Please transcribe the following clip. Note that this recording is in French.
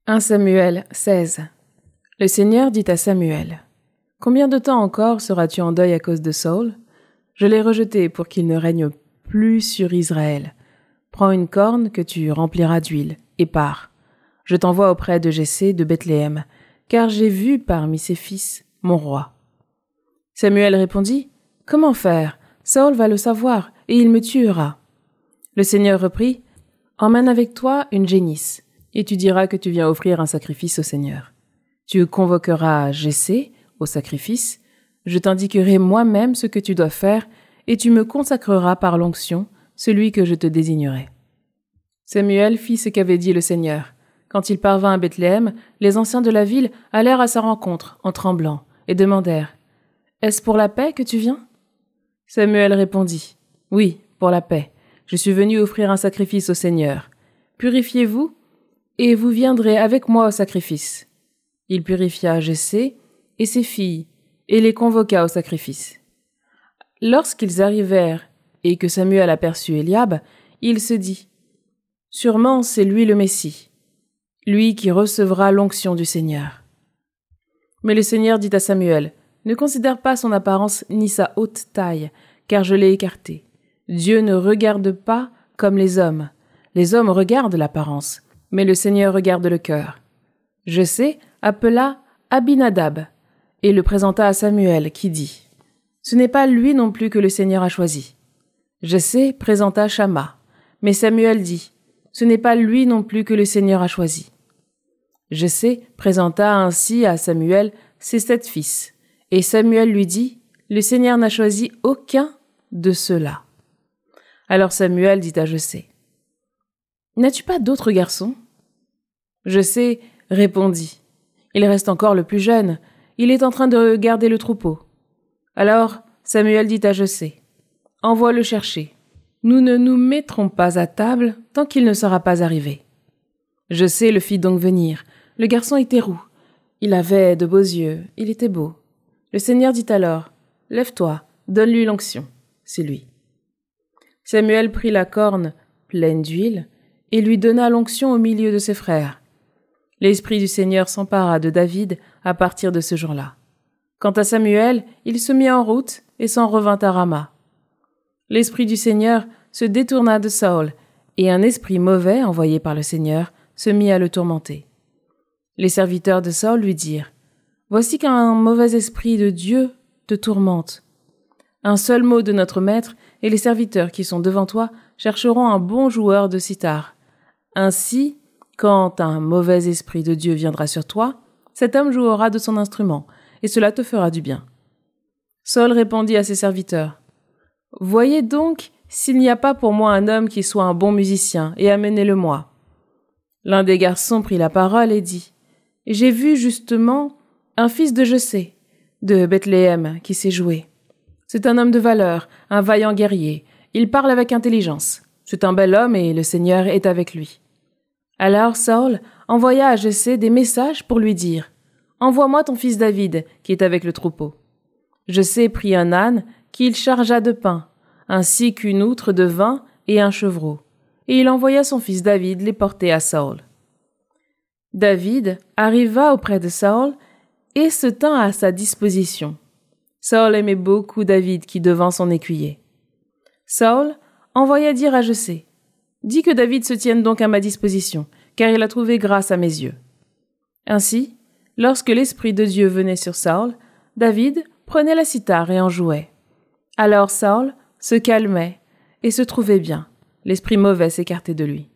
1 Samuel 16. Le Seigneur dit à Samuel: « Combien de temps encore seras-tu en deuil à cause de Saül? Je l'ai rejeté pour qu'il ne règne plus sur Israël. Prends une corne que tu rempliras d'huile et pars. Je t'envoie auprès de Jessé de Bethléem, car j'ai vu parmi ses fils mon roi. » Samuel répondit: « Comment faire? Saül va le savoir et il me tuera. » Le Seigneur reprit: « Emmène avec toi une génisse, et tu diras que tu viens offrir un sacrifice au Seigneur. Tu convoqueras Jessé au sacrifice, je t'indiquerai moi-même ce que tu dois faire, et tu me consacreras par l'onction celui que je te désignerai. » Samuel fit ce qu'avait dit le Seigneur. Quand il parvint à Bethléem, les anciens de la ville allèrent à sa rencontre en tremblant et demandèrent: « Est-ce pour la paix que tu viens? » Samuel répondit: « Oui, pour la paix. Je suis venu offrir un sacrifice au Seigneur. Purifiez-vous, et vous viendrez avec moi au sacrifice. » Il purifia Jessé et ses filles, et les convoqua au sacrifice. Lorsqu'ils arrivèrent, et que Samuel aperçut Eliab, il se dit: « Sûrement c'est lui le Messie, lui qui recevra l'onction du Seigneur. » Mais le Seigneur dit à Samuel: « Ne considère pas son apparence ni sa haute taille, car je l'ai écarté. Dieu ne regarde pas comme les hommes. Les hommes regardent l'apparence, mais le Seigneur regarde le cœur. » Jessé appela Abinadab et le présenta à Samuel, qui dit: « Ce n'est pas lui non plus que le Seigneur a choisi. » Jessé présenta Shamma, mais Samuel dit: « Ce n'est pas lui non plus que le Seigneur a choisi. » Jessé présenta ainsi à Samuel ses 7 fils, et Samuel lui dit: « Le Seigneur n'a choisi aucun de ceux-là. » Alors Samuel dit à Jessé: « N'as-tu pas d'autres garçons? » Jessé répondit: « Il reste encore le plus jeune, il est en train de garder le troupeau. » Alors Samuel dit à Jessé: « Envoie le chercher. Nous ne nous mettrons pas à table tant qu'il ne sera pas arrivé. » Jessé le fit donc venir. Le garçon était roux. Il avait de beaux yeux, il était beau. Le Seigneur dit alors: « Lève-toi, donne-lui l'onction. » C'est lui. Samuel prit la corne pleine d'huile et lui donna l'onction au milieu de ses frères. L'Esprit du Seigneur s'empara de David à partir de ce jour-là. Quant à Samuel, il se mit en route et s'en revint à Rama. L'Esprit du Seigneur se détourna de Saül, et un esprit mauvais envoyé par le Seigneur se mit à le tourmenter. Les serviteurs de Saül lui dirent: « Voici qu'un mauvais esprit de Dieu te tourmente. Un seul mot de notre maître, et les serviteurs qui sont devant toi chercheront un bon joueur de cithare. Ainsi, quand un mauvais esprit de Dieu viendra sur toi, cet homme jouera de son instrument, et cela te fera du bien. » Saül répondit à ses serviteurs: « Voyez donc s'il n'y a pas pour moi un homme qui soit un bon musicien, et amenez-le-moi. » L'un des garçons prit la parole et dit: « J'ai vu justement un fils de Jessé, de Bethléem, qui sait jouer. C'est un homme de valeur, un vaillant guerrier. Il parle avec intelligence. C'est un bel homme et le Seigneur est avec lui. » Alors Saül envoya à Jessé des messages pour lui dire: « Envoie-moi ton fils David, qui est avec le troupeau. » Jessé prit un âne qu'il chargea de pain, ainsi qu'une outre de vin et un chevreau, et il envoya son fils David les porter à Saül. David arriva auprès de Saül et se tint à sa disposition. Saül aimait beaucoup David qui devint son écuyer. Saül envoya dire à Jessé: « Dis que David se tienne donc à ma disposition, car il a trouvé grâce à mes yeux. » Ainsi, lorsque l'Esprit de Dieu venait sur Saül, David prenait la cithare et en jouait. Alors Saül se calmait et se trouvait bien, l'esprit mauvais s'écartait de lui.